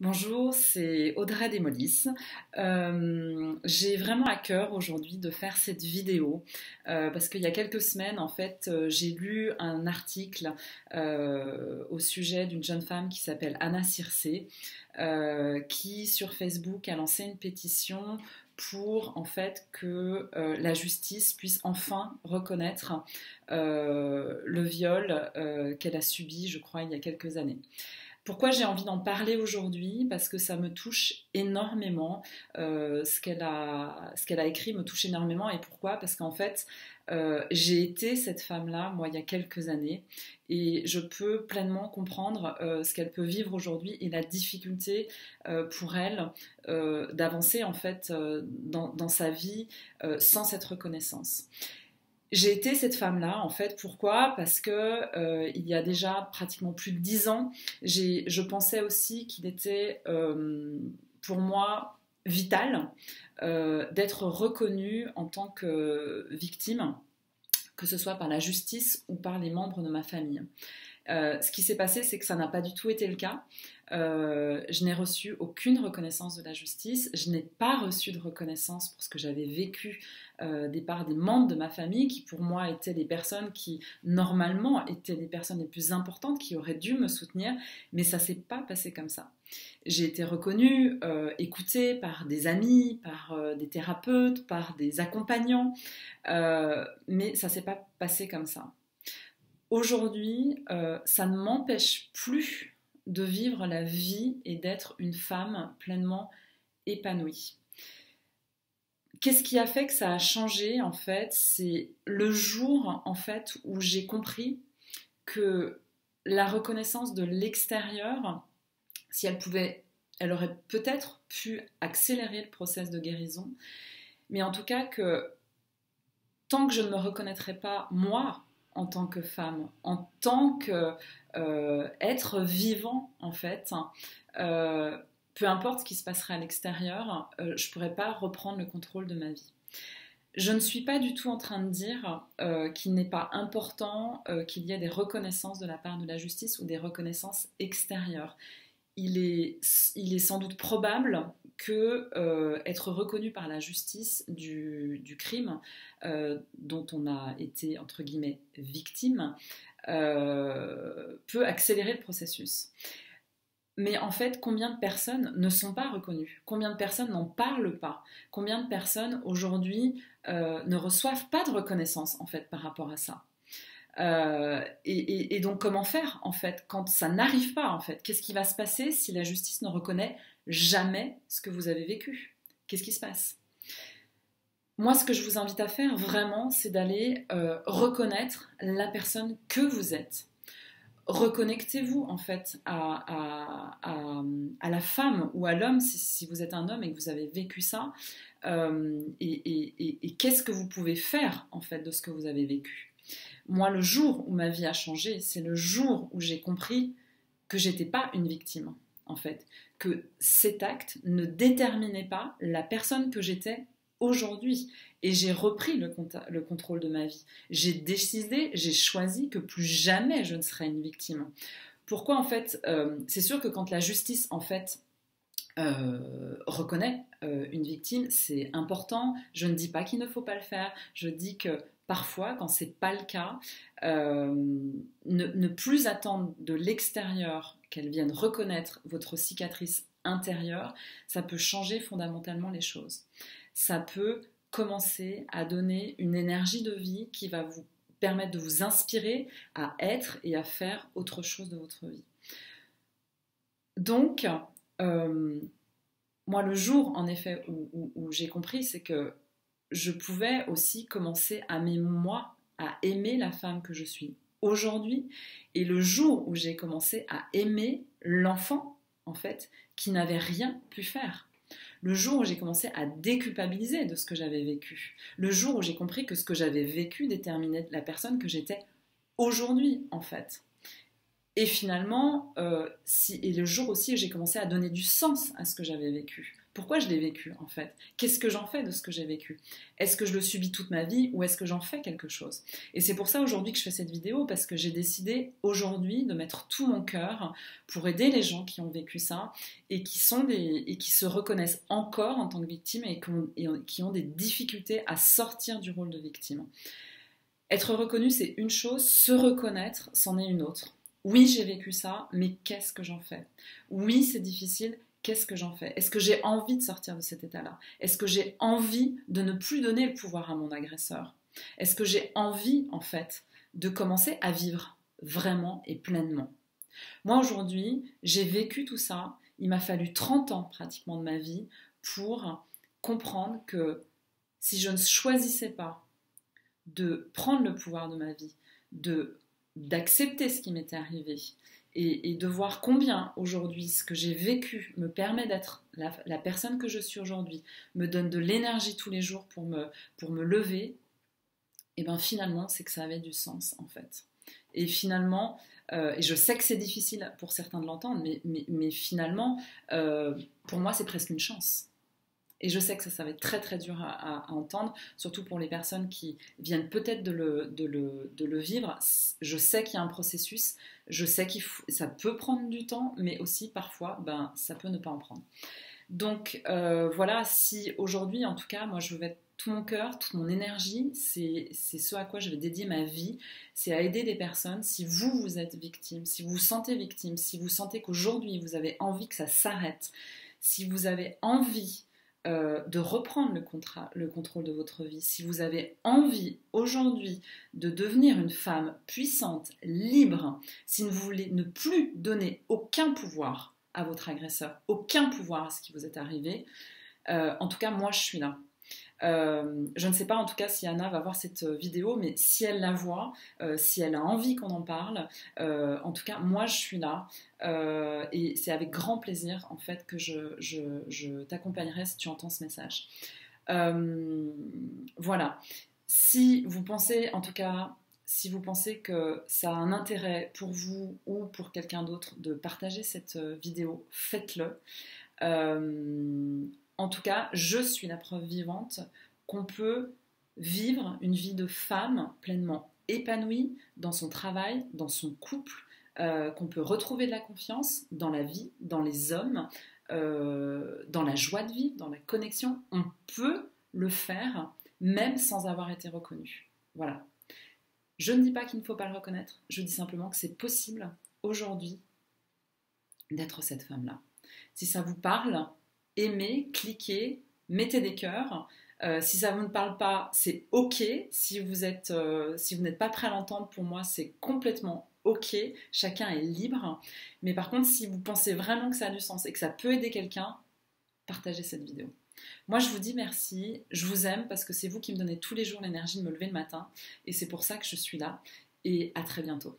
Bonjour, c'est Audrey Desmolis. J'ai vraiment à cœur aujourd'hui de faire cette vidéo parce qu'il y a quelques semaines, en fait, j'ai lu un article au sujet d'une jeune femme qui s'appelle Anna Circé, qui sur Facebook a lancé une pétition pour en fait que la justice puisse enfin reconnaître le viol qu'elle a subi, je crois, il y a quelques années. Pourquoi j'ai envie d'en parler aujourd'hui? Parce que ça me touche énormément. Ce qu'elle a écrit me touche énormément. Et pourquoi? Parce qu'en fait, j'ai été cette femme-là, moi, il y a quelques années. Et je peux pleinement comprendre ce qu'elle peut vivre aujourd'hui et la difficulté pour elle d'avancer, en fait, dans sa vie sans cette reconnaissance. J'ai été cette femme-là, en fait. Pourquoi? Parce que il y a déjà pratiquement plus de 10 ans, je pensais aussi qu'il était pour moi vital d'être reconnue en tant que victime, que ce soit par la justice ou par les membres de ma famille. Ce qui s'est passé, c'est que ça n'a pas du tout été le cas. Je n'ai reçu aucune reconnaissance de la justice. Je n'ai pas reçu de reconnaissance pour ce que j'avais vécu des parts des membres de ma famille qui pour moi étaient les personnes qui normalement étaient les personnes les plus importantes qui auraient dû me soutenir, mais ça s'est pas passé comme ça. J'ai été reconnue, écoutée par des amis, par des thérapeutes, par des accompagnants, mais ça s'est pas passé comme ça. Aujourd'hui, ça ne m'empêche plus de vivre la vie et d'être une femme pleinement épanouie. Qu'est-ce qui a fait que ça a changé en fait? C'est le jour en fait où j'ai compris que la reconnaissance de l'extérieur, si elle pouvait, elle aurait peut-être pu accélérer le processus de guérison, mais en tout cas que tant que je ne me reconnaîtrais pas moi en tant que femme, en tant qu'être vivant en fait, peu importe ce qui se passerait à l'extérieur, je ne pourrais pas reprendre le contrôle de ma vie. Je ne suis pas du tout en train de dire qu'il n'est pas important qu'il y ait des reconnaissances de la part de la justice ou des reconnaissances extérieures. Il est sans doute probable que être reconnu par la justice du crime dont on a été, entre guillemets, victime, peut accélérer le processus. Mais en fait, combien de personnes ne sont pas reconnues? Combien de personnes n'en parlent pas? Combien de personnes aujourd'hui ne reçoivent pas de reconnaissance en fait par rapport à ça? Et donc comment faire en fait quand ça n'arrive pas en fait? Qu'est-ce qui va se passer si la justice ne reconnaît jamais ce que vous avez vécu? Qu'est-ce qui se passe? Moi, ce que je vous invite à faire vraiment, c'est d'aller reconnaître la personne que vous êtes. Reconnectez-vous en fait à la femme ou à l'homme si vous êtes un homme et que vous avez vécu ça. Et qu'est-ce que vous pouvez faire en fait de ce que vous avez vécu? Moi, le jour où ma vie a changé, c'est le jour où j'ai compris que j'étais pas une victime, en fait. Que cet acte ne déterminait pas la personne que j'étais aujourd'hui. Et j'ai repris le contrôle de ma vie. J'ai décidé, j'ai choisi que plus jamais je ne serais une victime. Pourquoi, en fait, c'est sûr que quand la justice, en fait, reconnaît une victime, c'est important. Je ne dis pas qu'il ne faut pas le faire. Je dis que parfois, quand c'est pas le cas, ne plus attendre de l'extérieur qu'elle vienne reconnaître votre cicatrice intérieure, ça peut changer fondamentalement les choses. Ça peut commencer à donner une énergie de vie qui va vous permettre de vous inspirer à être et à faire autre chose de votre vie. Donc, moi, le jour, en effet, où j'ai compris, c'est que je pouvais aussi commencer à aimer la femme que je suis aujourd'hui. Et le jour où j'ai commencé à aimer l'enfant, en fait, qui n'avait rien pu faire. Le jour où j'ai commencé à déculpabiliser de ce que j'avais vécu. Le jour où j'ai compris que ce que j'avais vécu déterminait la personne que j'étais aujourd'hui, en fait. Et finalement, et le jour aussi, j'ai commencé à donner du sens à ce que j'avais vécu. Pourquoi je l'ai vécu en fait? Qu'est-ce que j'en fais de ce que j'ai vécu? Est-ce que je le subis toute ma vie ou est-ce que j'en fais quelque chose? Et c'est pour ça aujourd'hui que je fais cette vidéo, parce que j'ai décidé aujourd'hui de mettre tout mon cœur pour aider les gens qui ont vécu ça et qui se reconnaissent encore en tant que victimes et qui ont des difficultés à sortir du rôle de victime. Être reconnu, c'est une chose, se reconnaître, c'en est une autre. Oui, j'ai vécu ça, mais qu'est-ce que j'en fais? Oui, c'est difficile, qu'est-ce que j'en fais? Est-ce que j'ai envie de sortir de cet état-là? Est-ce que j'ai envie de ne plus donner le pouvoir à mon agresseur? Est-ce que j'ai envie, en fait, de commencer à vivre vraiment et pleinement? Moi, aujourd'hui, j'ai vécu tout ça. Il m'a fallu 30 ans pratiquement de ma vie pour comprendre que si je ne choisissais pas de prendre le pouvoir de ma vie, d'accepter ce qui m'était arrivé et de voir combien aujourd'hui ce que j'ai vécu me permet d'être la personne que je suis aujourd'hui, me donne de l'énergie tous les jours pour me lever, et bien finalement c'est que ça avait du sens en fait. Et finalement, et je sais que c'est difficile pour certains de l'entendre, mais finalement, pour moi c'est presque une chance. Et je sais que ça va être très très dur à entendre, surtout pour les personnes qui viennent peut-être de le vivre. Je sais qu'il y a un processus, je sais ça peut prendre du temps, mais aussi parfois, ça peut ne pas en prendre. Donc voilà, si aujourd'hui, en tout cas, moi je vais tout mon cœur, toute mon énergie, c'est ce à quoi je vais dédier ma vie, c'est à aider des personnes. Si vous êtes victime, si vous vous sentez victime, si vous sentez qu'aujourd'hui vous avez envie que ça s'arrête, si vous avez envie de reprendre le contrôle de votre vie, si vous avez envie aujourd'hui de devenir une femme puissante, libre, si vous voulez ne plus donner aucun pouvoir à votre agresseur, aucun pouvoir à ce qui vous est arrivé, en tout cas moi je suis là. Je ne sais pas en tout cas si Anna va voir cette vidéo, mais si elle la voit, si elle a envie qu'on en parle, en tout cas moi je suis là, et c'est avec grand plaisir en fait que je t'accompagnerai si tu entends ce message. Voilà, si vous pensez en tout cas, si vous pensez que ça a un intérêt pour vous ou pour quelqu'un d'autre de partager cette vidéo, faites-le. En tout cas, je suis la preuve vivante qu'on peut vivre une vie de femme pleinement épanouie dans son travail, dans son couple, qu'on peut retrouver de la confiance dans la vie, dans les hommes, dans la joie de vivre, dans la connexion. On peut le faire même sans avoir été reconnu. Voilà. Je ne dis pas qu'il ne faut pas le reconnaître, je dis simplement que c'est possible aujourd'hui d'être cette femme-là. Si ça vous parle, aimez, cliquez, mettez des cœurs. Si ça ne vous parle pas, c'est ok. Si vous n'êtes pas prêt à l'entendre, pour moi, c'est complètement ok. Chacun est libre. Mais par contre, si vous pensez vraiment que ça a du sens et que ça peut aider quelqu'un, partagez cette vidéo. Moi, je vous dis merci. Je vous aime parce que c'est vous qui me donnez tous les jours l'énergie de me lever le matin. Et c'est pour ça que je suis là. Et à très bientôt.